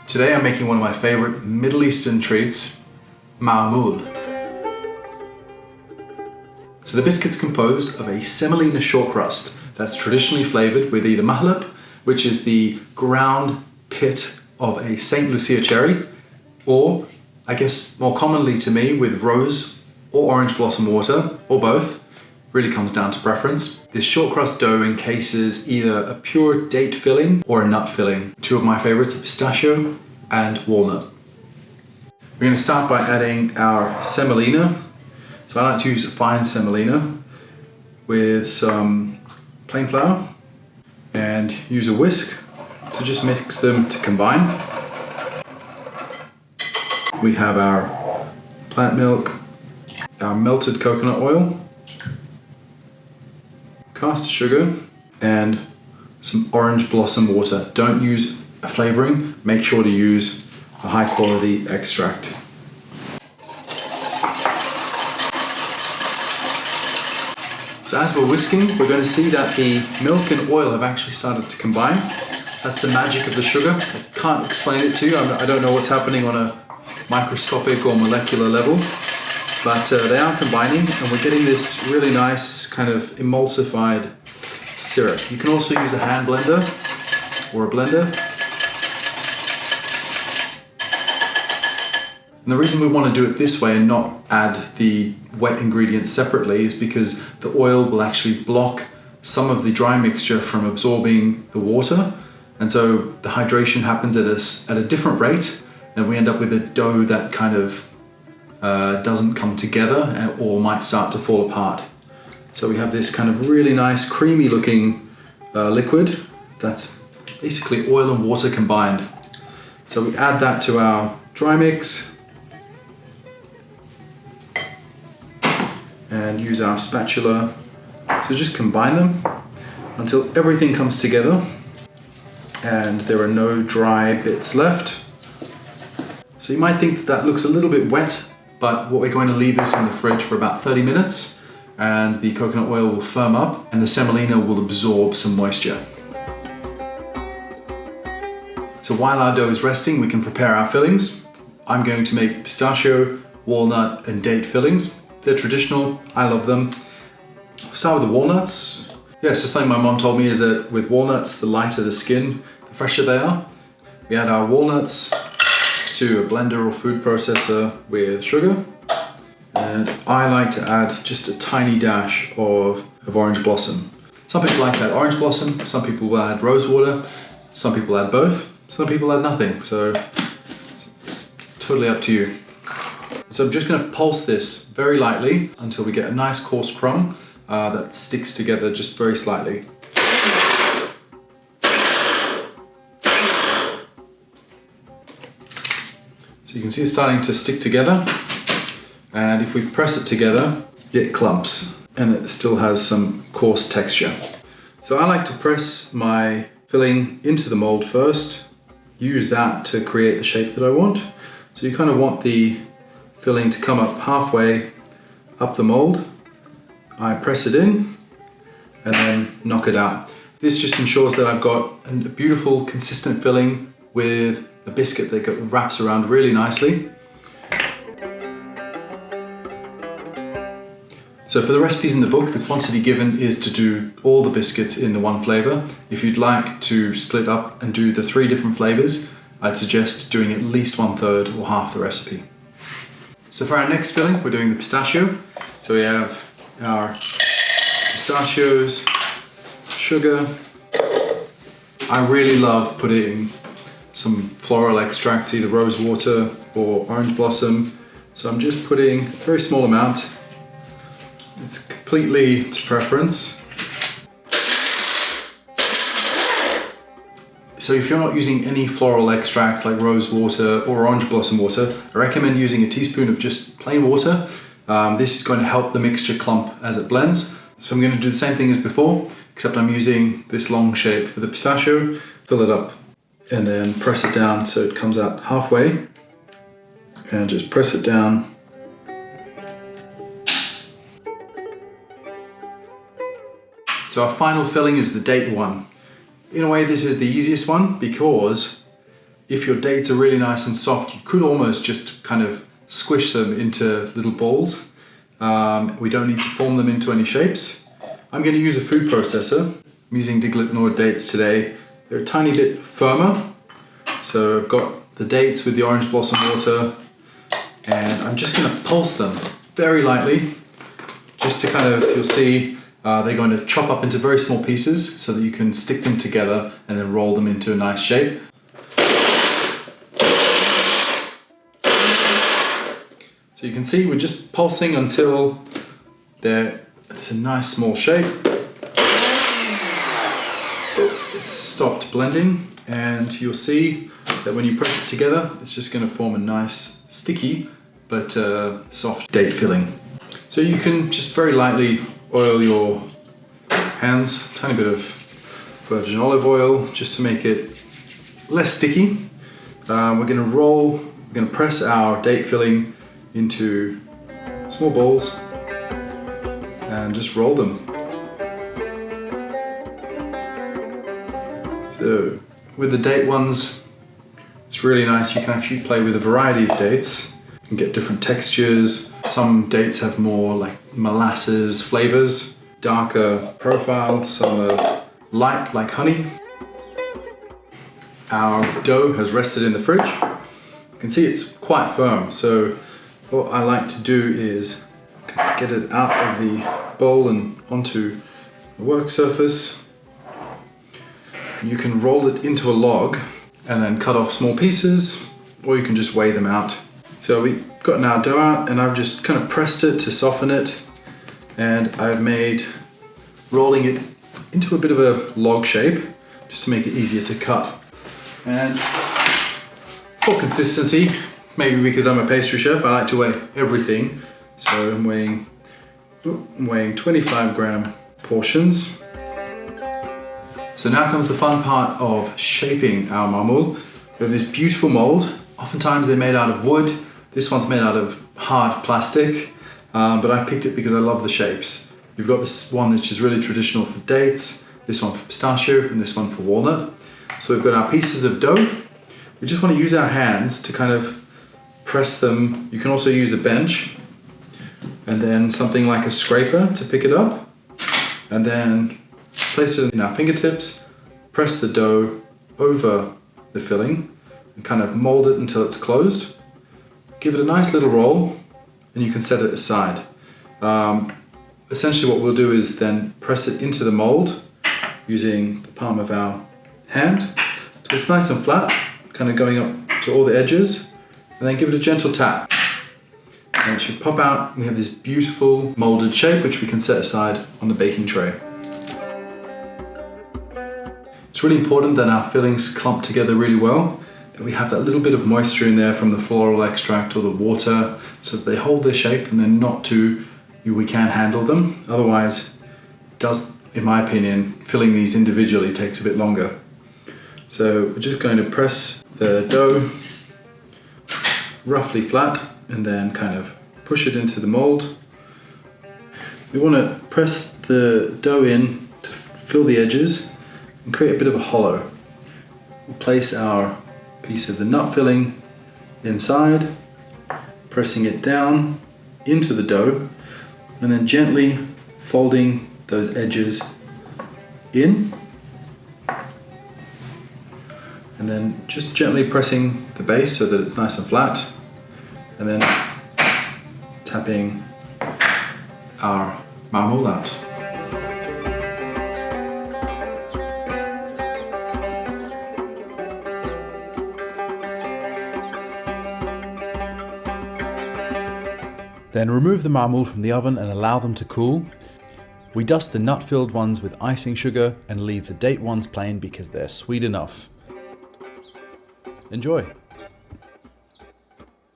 Today I'm making one of my favorite Middle Eastern treats, Maamoul. So the biscuit's composed of a semolina short crust that's traditionally flavored with either mahleb, which is the ground pit of a St. Lucia cherry, or I guess more commonly to me with rose or orange blossom water, or both. Really comes down to preference. This short crust dough encases either a pure date filling or a nut filling. Two of my favorites are pistachio and walnut. We're going to start by adding our semolina. So I like to use a fine semolina with some plain flour and use a whisk to just mix them to combine. We have our plant milk, our melted coconut oil, caster sugar, and some orange blossom water. Don't use a flavouring, make sure to use a high quality extract. So as we're whisking, we're going to see that the milk and oil have actually started to combine. That's the magic of the sugar. I can't explain it to you. I don't know what's happening on a microscopic or molecular level, but they are combining and we're getting this really nice kind of emulsified syrup. You can also use a hand blender or a blender. And the reason we want to do it this way and not add the wet ingredients separately is because the oil will actually block some of the dry mixture from absorbing the water, and so the hydration happens at a different rate, and we end up with a dough that kind of doesn't come together or might start to fall apart. So we have this kind of really nice creamy looking liquid that's basically oil and water combined. So we add that to our dry mix and use our spatula to just combine them until everything comes together and there are no dry bits left. So you might think that looks a little bit wet, but what we're going to leave this in the fridge for about 30 minutes and the coconut oil will firm up and the semolina will absorb some moisture. So while our dough is resting, we can prepare our fillings. I'm going to make pistachio, walnut and date fillings. They're traditional, I love them. I'll start with the walnuts. Yes, just like my mom told me, is that with walnuts, the lighter the skin, the fresher they are. We add our walnuts to a blender or food processor with sugar. And I like to add just a tiny dash of orange blossom. Some people like to add orange blossom, some people will add rose water, some people add both, some people add nothing. So it's totally up to you. So I'm just going to pulse this very lightly until we get a nice coarse crumb that sticks together just very slightly. So you can see it's starting to stick together, and if we press it together, it clumps and it still has some coarse texture. So I like to press my filling into the mould first, use that to create the shape that I want. So you kind of want the filling to come up halfway up the mould. I press it in and then knock it out. This just ensures that I've got a beautiful consistent filling with a biscuit that wraps around really nicely. So for the recipes in the book, the quantity given is to do all the biscuits in the one flavour. If you'd like to split up and do the 3 different flavours, I'd suggest doing at least 1/3 or half the recipe. So for our next filling, we're doing the pistachio. So we have our pistachios, sugar. I really love putting some floral extracts, either rose water or orange blossom. So I'm just putting a very small amount. It's completely to preference. So if you're not using any floral extracts like rose water or orange blossom water, I recommend using a teaspoon of just plain water. This is going to help the mixture clump as it blends. So I'm going to do the same thing as before, except I'm using this long shape for the pistachio. Fill it up and then press it down so it comes out halfway. And just press it down. So our final filling is the date one. In a way, this is the easiest one because If your dates are really nice and soft, you could almost just kind of squish them into little balls. We don't need to form them into any shapes. I'm going to use a food processor. I'm using Diglett Nord dates today. They're a tiny bit firmer. So I've got the dates with the orange blossom water, and I'm just going to pulse them very lightly, just to kind of, you'll see, they're going to chop up into very small pieces so that you can stick them together and then roll them into a nice shape. So you can see we're just pulsing until it's a nice small shape. It's stopped blending, and you'll see that when you press it together, it's just going to form a nice sticky but soft date filling. So you can just very lightly oil your hands, a tiny bit of virgin olive oil just to make it less sticky. We're going to press our date filling into small balls and just roll them. So with the date ones, it's really nice. You can actually play with a variety of dates and get different textures. Some dates have more like molasses flavors, darker profile, some are light like honey. Our dough has rested in the fridge. You can see it's quite firm, so what I like to do is get it out of the bowl and onto the work surface. You can roll it into a log and then cut off small pieces, or you can just weigh them out. So we've gotten our dough out, and I've just kind of pressed it to soften it, and I've made rolling it into a bit of a log shape just to make it easier to cut. And for consistency, maybe because I'm a pastry chef, I like to weigh everything. So I'm weighing 25-gram portions. So now comes the fun part of shaping our maamoul. We have this beautiful mould. Oftentimes they're made out of wood. This one's made out of hard plastic, but I picked it because I love the shapes. We've got this one which is really traditional for dates, this one for pistachio, and this one for walnut. So we've got our pieces of dough. We just want to use our hands to kind of press them. You can also use a bench, and then something like a scraper to pick it up, and then place it in our fingertips, press the dough over the filling, and kind of mold it until it's closed. Give it a nice little roll, and you can set it aside. Essentially what we'll do is then press it into the mold using the palm of our hand. So it's nice and flat, kind of going up to all the edges, and then give it a gentle tap. And it should pop out. We have this beautiful molded shape which we can set aside on the baking tray. It's really important that our fillings clump together really well, that we have that little bit of moisture in there from the floral extract or the water, so that they hold their shape and they're not too, we can't handle them. Otherwise, it does, in my opinion, filling these individually takes a bit longer. So we're just going to press the dough roughly flat and then kind of push it into the mold. We want to press the dough in to fill the edges and create a bit of a hollow. We'll place our piece of the nut filling inside, pressing it down into the dough, and then gently folding those edges in, and then just gently pressing the base so that it's nice and flat, and then tapping our maamoul out. Then remove the maamoul from the oven and allow them to cool. We dust the nut-filled ones with icing sugar and leave the date ones plain because they're sweet enough. Enjoy!